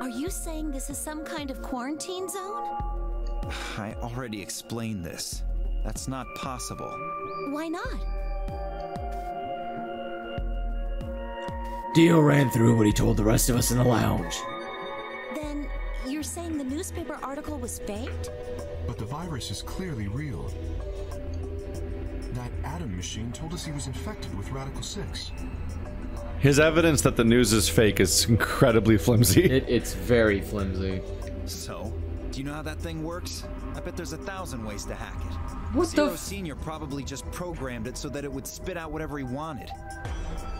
Speaker 7: Are you saying this is some kind of quarantine zone?
Speaker 9: I already explained this. That's not possible.
Speaker 7: Why not?
Speaker 2: Dio ran through what he told the rest of us in the lounge.
Speaker 7: Then you're saying the newspaper article was faked?
Speaker 11: But the virus is clearly real. That Adam machine told us he was infected with Radical 6.
Speaker 4: His evidence that the news is fake is incredibly flimsy.
Speaker 3: It's very flimsy.
Speaker 9: So, do you know how that thing works? I bet there's 1,000 ways to hack it.
Speaker 3: What
Speaker 9: Zero Senior probably just programmed it so that it would spit out whatever he wanted.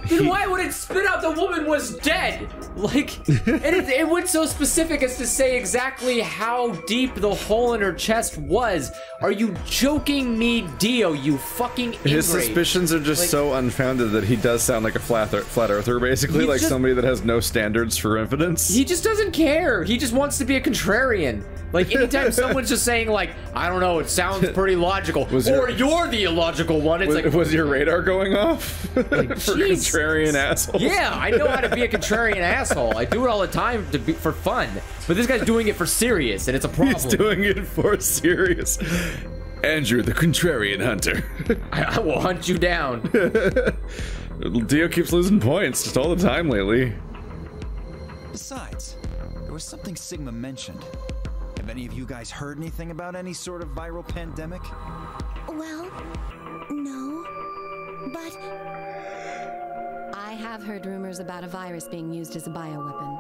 Speaker 3: Then why would it spit out the woman was dead? Like, and it went so specific as to say exactly how deep the hole in her chest was. Are you joking me, Dio, you fucking ingrate?
Speaker 4: His suspicions are just
Speaker 3: like,
Speaker 4: so unfounded that he does sound like a flat earther, basically, like somebody that has no standards for evidence.
Speaker 3: He just doesn't care. He just wants to be a contrarian. Like, anytime someone's just saying, like, I don't know, it sounds pretty logical, or you're the illogical one, it's like...
Speaker 4: Was your radar going off?
Speaker 3: Like,
Speaker 4: for contrarian assholes?
Speaker 3: Yeah, I know how to be a contrarian asshole. I do it all the time for fun. But this guy's doing it for serious, and it's a problem.
Speaker 4: He's doing it for serious. Andrew, the contrarian hunter.
Speaker 3: I will hunt you down.
Speaker 4: Dio keeps losing points just all the time lately.
Speaker 9: Besides, there was something Sigma mentioned. Have any of you guys heard anything about any sort of viral pandemic?
Speaker 7: Well, no. But
Speaker 6: I have heard rumors about a virus being used as a bioweapon.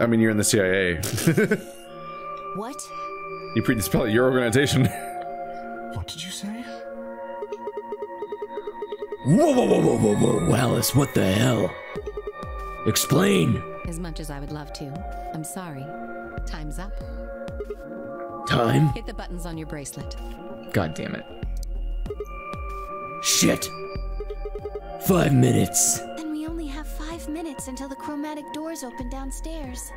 Speaker 4: I mean, you're in the CIA.
Speaker 7: What?
Speaker 4: It's probably your organization.
Speaker 11: What did you say?
Speaker 2: Whoa, Alice, what the hell? Explain.
Speaker 6: As much as I would love to. I'm sorry. Time's up.
Speaker 2: Time?
Speaker 6: Hit the buttons on your bracelet.
Speaker 3: God damn it.
Speaker 2: Shit. 5 minutes.
Speaker 7: Then we only have 5 minutes until the chromatic doors open downstairs.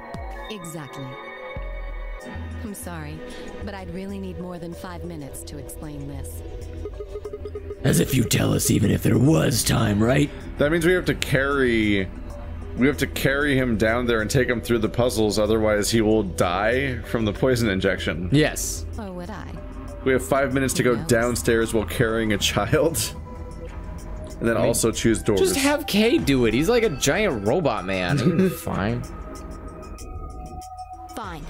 Speaker 6: Exactly. I'm sorry, but I'd really need more than 5 minutes to explain this.
Speaker 2: As if you tell us even if there was time, right?
Speaker 4: That means we have to carry him down there and take him through the puzzles, otherwise he will die from the poison injection.
Speaker 3: Yes.
Speaker 6: Or would I?
Speaker 4: We have 5 minutes to go downstairs while carrying a child. And then also choose doors.
Speaker 3: Just have Kay do it. He's like a giant robot man. Fine.
Speaker 8: Fine.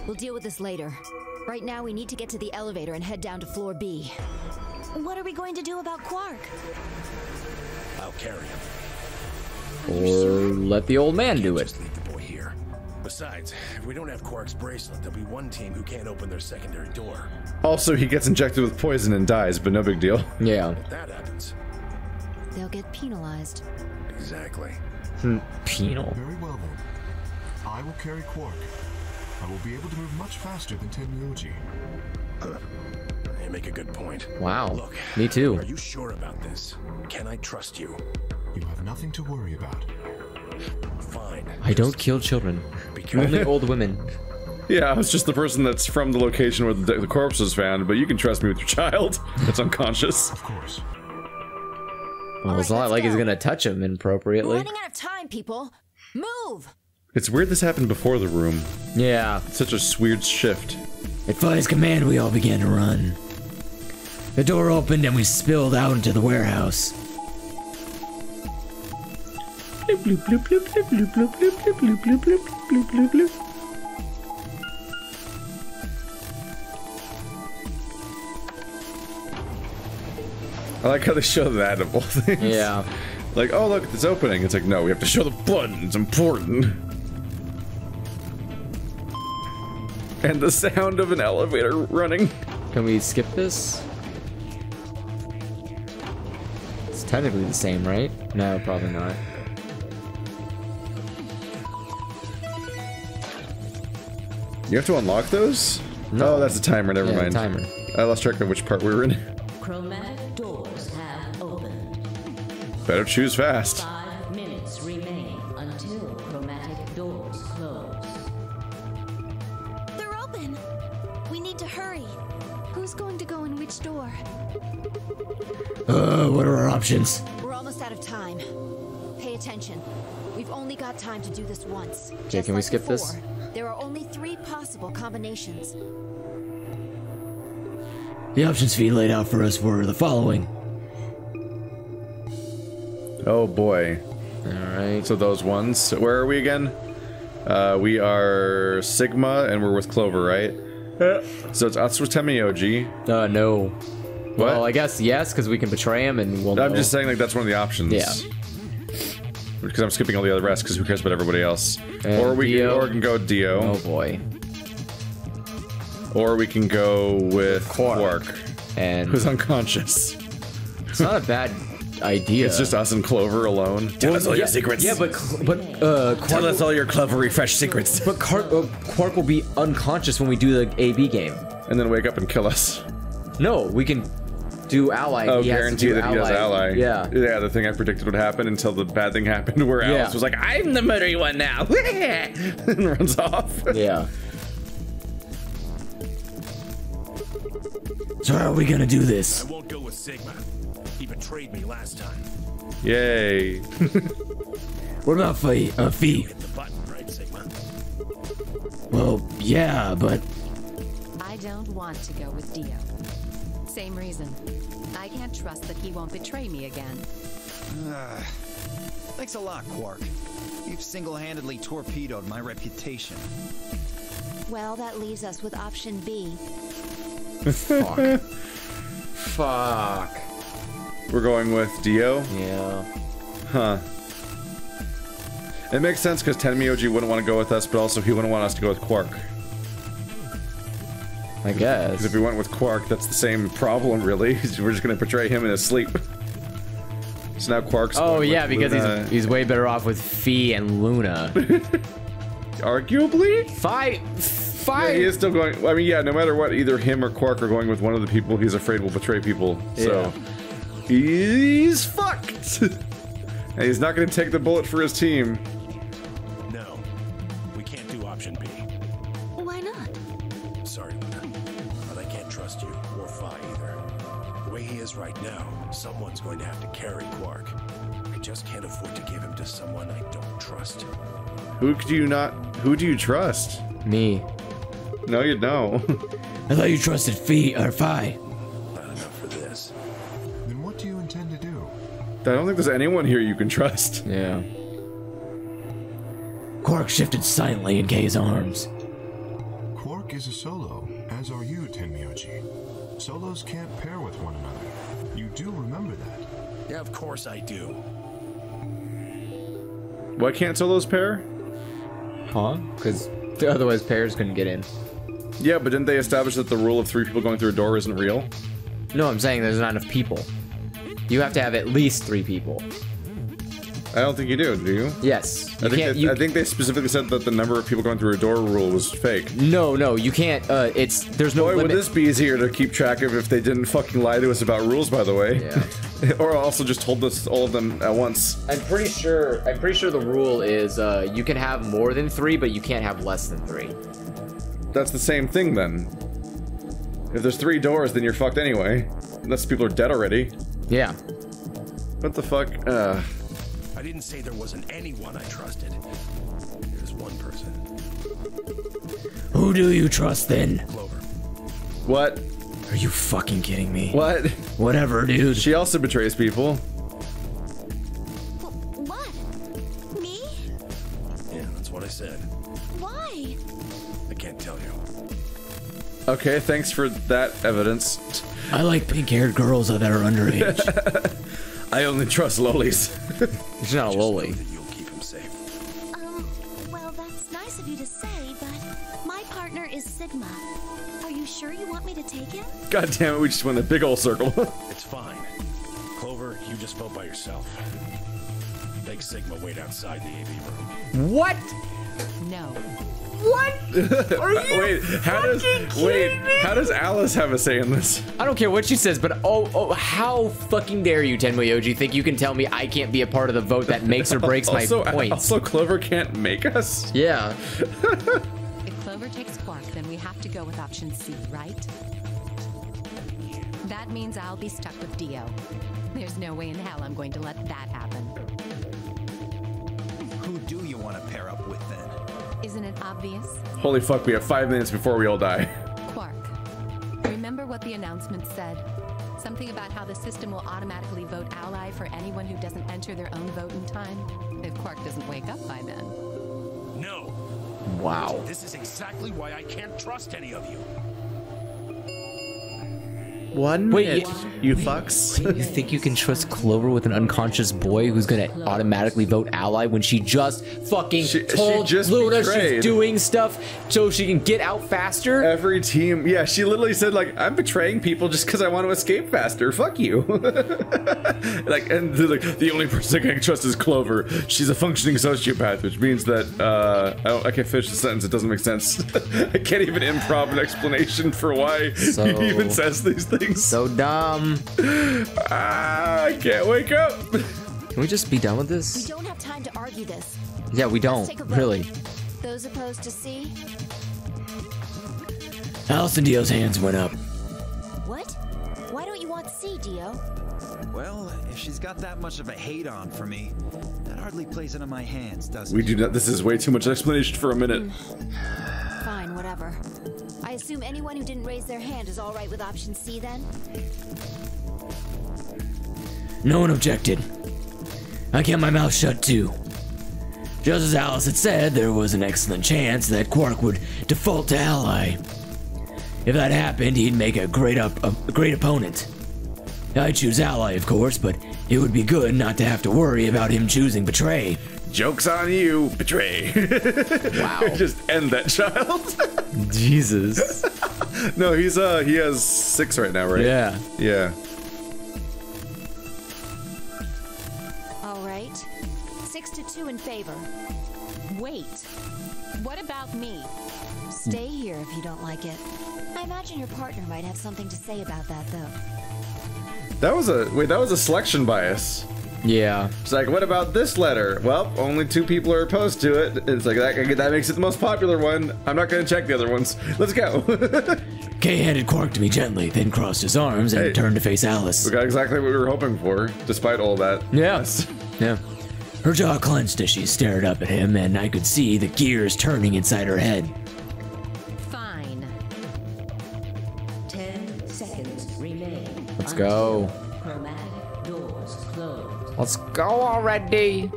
Speaker 8: We'll deal with this later. Right now, we need to get to the elevator and head down to floor B.
Speaker 7: What are we going to do about Quark?
Speaker 1: I'll carry him.
Speaker 3: Or let the old man do it.
Speaker 1: Just leave the boy here. Besides, if we don't have Quark's bracelet, there'll be one team who can't open their secondary door.
Speaker 4: Also, he gets injected with poison and dies, but no big deal.
Speaker 3: Yeah.
Speaker 1: If that happens.
Speaker 8: They'll get penalized.
Speaker 1: Exactly.
Speaker 3: Penal.
Speaker 11: Very well then. I will carry Quark. I will be able to move much faster than Tenryuji.
Speaker 1: You make a good point.
Speaker 3: Wow.
Speaker 1: Look,
Speaker 3: me too.
Speaker 1: Are you sure about this? Can I trust you?
Speaker 11: You have nothing to worry about.
Speaker 1: Fine.
Speaker 3: I don't kill children. Only old women.
Speaker 4: Yeah, I was just the person that's from the location where the corpse was found, but you can trust me with your child that's unconscious.
Speaker 11: Of course.
Speaker 3: Well, it's not like he's gonna touch him inappropriately.
Speaker 8: We're running out of time, people. Move!
Speaker 4: It's weird this happened before the room.
Speaker 3: Yeah.
Speaker 4: It's such a weird shift.
Speaker 2: At Fi's command, we all began to run. The door opened and we spilled out into the warehouse.
Speaker 4: Bloop, bloop, bloop, bloop, bloop, bloop, bloop, bloop, bloop, bloop, bloop, bloop, bloop. I like how they show that of all things.
Speaker 3: Yeah.
Speaker 4: Like, oh look, it's opening. It's like, no, we have to show the button. It's important. And the sound of an elevator running.
Speaker 3: Can we skip this? It's technically the same, right? No, probably not.
Speaker 4: You have to unlock those? No. Oh, that's a timer. Never mind.
Speaker 3: Timer.
Speaker 4: I lost track of which part we were in.
Speaker 12: Chromatic doors have opened.
Speaker 4: Better choose fast.
Speaker 12: 5 minutes remain until chromatic doors close.
Speaker 7: They're open. We need to hurry. Who's going to go in which door?
Speaker 2: What are our options?
Speaker 8: We're almost out of time. Pay attention. We've only got time to do this once.
Speaker 3: Okay, can we skip this?
Speaker 8: There are only 3 possible combinations.
Speaker 2: The options feed laid out for us were the following.
Speaker 4: Oh boy.
Speaker 3: Alright.
Speaker 4: So those ones. Where are we again? We are Sigma, and we're with Clover, right? So it's us with Temioji.
Speaker 3: No.
Speaker 4: What?
Speaker 3: Well, I guess yes, because we can betray him, and we'll.
Speaker 4: I'm just saying, like, that's one of the options.
Speaker 3: Yeah.
Speaker 4: Because I'm skipping all the other rest, because who cares about everybody else?
Speaker 3: And
Speaker 4: or we
Speaker 3: Dio.
Speaker 4: can go Dio.
Speaker 3: Oh boy.
Speaker 4: Or we can go with Quark,
Speaker 3: and
Speaker 4: who's unconscious.
Speaker 3: It's not a bad idea.
Speaker 4: It's just us and Clover alone.
Speaker 2: Tell us all your secrets.
Speaker 3: Yeah, but
Speaker 2: tell us all your Clovery fresh secrets.
Speaker 3: But Quark will be unconscious when we do the AB game,
Speaker 4: and then wake up and kill us.
Speaker 3: No, we can do ally.
Speaker 4: Oh, guarantee that he does ally.
Speaker 3: Yeah.
Speaker 4: Yeah, the thing I predicted would happen until the bad thing happened, where Alice was like, "I'm the murdery one now," and runs off.
Speaker 3: Yeah.
Speaker 2: So how are we gonna do this?
Speaker 1: I won't go with Sigma. He betrayed me last time.
Speaker 4: Yay.
Speaker 2: What about Fee?
Speaker 1: Hit the button, right, Sigma?
Speaker 2: Well, yeah, but
Speaker 6: I don't want to go with Dio. Same reason. I can't trust that he won't betray me again.
Speaker 9: Thanks a lot, Quark. You've single-handedly torpedoed my reputation.
Speaker 8: Well, that leaves us with option B.
Speaker 3: Fuck. Fuck.
Speaker 4: We're going with Dio?
Speaker 3: Yeah.
Speaker 4: Huh. It makes sense because Tenmyoji wouldn't want to go with us, but also he wouldn't want us to go with Quark.
Speaker 3: I guess.
Speaker 4: Because if we went with Quark, that's the same problem, really. We're just going to portray him in his sleep. So now Quark's.
Speaker 3: Oh yeah, because he's way better off with Fee and Luna.
Speaker 4: Arguably.
Speaker 3: Fine.
Speaker 4: Yeah, he is still going. I mean, yeah. No matter what, either him or Quark are going with one of the people he's afraid will betray people. So he's fucked. And he's not going to take the bullet for his team.
Speaker 1: No, we can't do option B.
Speaker 7: Why not?
Speaker 1: Sorry, Luna, but I can't trust you or Fi either. The way he is right now, someone's going to have to carry Quark. I just can't afford to give him to someone I don't trust.
Speaker 4: Who do you trust?
Speaker 3: Me.
Speaker 4: No, you don't.
Speaker 2: I thought you trusted Fee or Fi.
Speaker 1: Not enough for this.
Speaker 11: Then what do you intend to do?
Speaker 4: I don't think there's anyone here you can trust.
Speaker 3: Yeah.
Speaker 2: Quark shifted silently in Kay's arms.
Speaker 11: Quark is a solo, as are you, Tenmyoji. Solos can't pair with one another. You do remember that?
Speaker 1: Yeah, of course I do.
Speaker 4: Why can't solos pair?
Speaker 3: Huh? Because otherwise pairs couldn't get in.
Speaker 4: Yeah, but didn't they establish that the rule of 3 people going through a door isn't real?
Speaker 3: No, I'm saying there's not enough people. You have to have at least 3 people.
Speaker 4: I don't think you do you?
Speaker 3: Yes.
Speaker 4: I think they specifically said that the number of people going through a door rule was fake.
Speaker 3: No, you can't. There's no limit.
Speaker 4: Would this be easier to keep track of if they didn't fucking lie to us about rules, by the way?
Speaker 3: Yeah.
Speaker 4: Or also just told us all of them at once.
Speaker 3: I'm pretty sure the rule is you can have more than 3, but you can't have less than 3.
Speaker 4: That's the same thing then. If there's 3 doors, then you're fucked anyway. Unless people are dead already.
Speaker 3: Yeah.
Speaker 4: What the fuck?
Speaker 1: I didn't say there wasn't anyone I trusted. There's one person.
Speaker 2: Who do you trust then?
Speaker 1: Clover.
Speaker 4: What?
Speaker 2: Are you fucking kidding me?
Speaker 4: What?
Speaker 2: Whatever, dude.
Speaker 4: She also betrays people.
Speaker 7: What? Me?
Speaker 1: Yeah, that's what I said.
Speaker 7: Why?
Speaker 1: I can't tell you.
Speaker 4: Okay, thanks for that evidence.
Speaker 2: I like pink-haired girls that are underage.
Speaker 4: I only trust lollies.
Speaker 3: She's not a lolly.
Speaker 1: You'll keep him safe.
Speaker 7: Well, that's nice of you to say, but my partner is Sigma. Are you sure you want me to take him?
Speaker 4: God damn it, we just went a big old circle.
Speaker 1: It's fine. Clover, you just vote by yourself. Make Sigma wait outside the AV room.
Speaker 3: What?
Speaker 6: No.
Speaker 3: What? Are you
Speaker 4: how does Alice have a say in this?
Speaker 3: I don't care what she says, but oh, how fucking dare you, Tenmyoji, think you can tell me I can't be a part of the vote that makes or breaks my points?
Speaker 4: Also, Clover can't make us?
Speaker 3: Yeah.
Speaker 6: If Clover takes Quark, then we have to go with option C, right? That means I'll be stuck with Dio. There's no way in hell I'm going to let that happen.
Speaker 9: Who do you want to pair up with then?
Speaker 6: Isn't it obvious?
Speaker 4: Holy fuck, we have 5 minutes before we all die.
Speaker 6: Quark. Remember what the announcement said? Something about how the system will automatically vote ally for anyone who doesn't enter their own vote in time? If Quark doesn't wake up by then.
Speaker 1: No,
Speaker 3: Wow.
Speaker 1: This is exactly why I can't trust any of you.
Speaker 4: 1 minute, you fucks.
Speaker 3: You think you can trust Clover with an unconscious boy who's gonna automatically vote ally when she just fucking told Luna she's doing stuff so she can get out faster?
Speaker 4: Every team, yeah, she literally said like, I'm betraying people just because I want to escape faster. Fuck you. Like, and the only person I can trust is Clover. She's a functioning sociopath, which means that I can't finish the sentence. It doesn't make sense. I can't even improv an explanation for why he even says these things.
Speaker 3: So dumb.
Speaker 4: I can't wake up.
Speaker 3: Can we just be done with this?
Speaker 8: We don't have time to argue this.
Speaker 3: Yeah, we don't, really.
Speaker 8: Those opposed to C?
Speaker 2: Alice and Dio's hands went up.
Speaker 8: What? Why don't you want C, Dio?
Speaker 9: Well, if she's got that much of a hate on for me, that hardly plays into my hands, does it?
Speaker 4: We do not. This is way too much explanation for a minute.
Speaker 8: Fine, whatever. I assume anyone who didn't raise their hand is all right with option C then?
Speaker 2: No one objected. I kept my mouth shut too. Just as Alice had said, there was an excellent chance that Quark would default to ally. If that happened, he'd make a great opponent. I'd choose ally, of course, but it would be good not to have to worry about him choosing betray.
Speaker 4: Joke's on you, betray.
Speaker 3: Wow.
Speaker 4: Just end that child.
Speaker 3: Jesus.
Speaker 4: No, he has 6 right now, right?
Speaker 3: Yeah.
Speaker 4: Yeah.
Speaker 8: All right. 6-2 in favor.
Speaker 6: Wait. What about me?
Speaker 8: Stay here if you don't like it. I imagine your partner might have something to say about that, though.
Speaker 4: That was a selection bias.
Speaker 3: Yeah.
Speaker 4: It's like, what about this letter? Well, only 2 people are opposed to it. It's like, that makes it the most popular one. I'm not going to check the other ones. Let's go.
Speaker 2: Kay handed Quark to me gently, then crossed his arms and turned to face Alice.
Speaker 4: We got exactly what we were hoping for, despite all that.
Speaker 3: Yes. Yeah.
Speaker 2: Her jaw clenched as she stared up at him, and I could see the gears turning inside her head.
Speaker 12: Fine. 10 seconds remain.
Speaker 3: Let's go.
Speaker 12: Chromatic doors closed.
Speaker 3: Let's go already.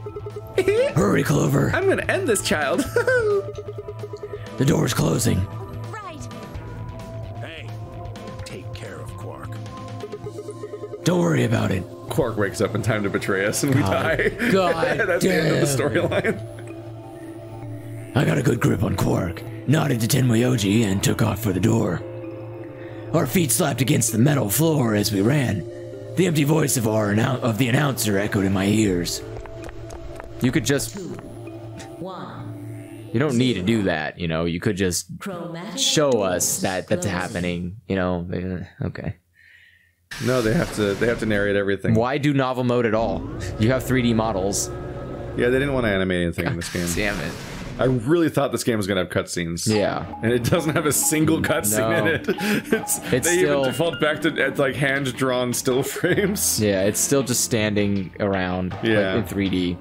Speaker 2: Hurry, Clover.
Speaker 4: I'm gonna end this child.
Speaker 2: The door's closing.
Speaker 8: Right.
Speaker 1: Hey, take care of Quark.
Speaker 2: Don't worry about it.
Speaker 4: Quark wakes up in time to betray us and we die.
Speaker 2: God
Speaker 4: That's the end of the storyline.
Speaker 2: I got a good grip on Quark, nodded to Tenmyoji, and took off for the door. Our feet slapped against the metal floor as we ran. The empty voice of the announcer echoed in my ears.
Speaker 3: You could just...
Speaker 12: 2, 1.
Speaker 3: You don't need to do that, you know. You could just show us that that's
Speaker 12: closing.
Speaker 3: happening, you know. Okay.
Speaker 4: No, they have to narrate everything.
Speaker 3: Why do novel mode at all? You have 3D models.
Speaker 4: Yeah, they didn't want to animate anything in this game.
Speaker 3: Damn it.
Speaker 4: I really thought this game was gonna have cutscenes.
Speaker 3: Yeah.
Speaker 4: And it doesn't have a single cutscene in it. They
Speaker 3: still...
Speaker 4: even default back to like hand-drawn still frames.
Speaker 3: Yeah, it's still just standing around like, in 3D.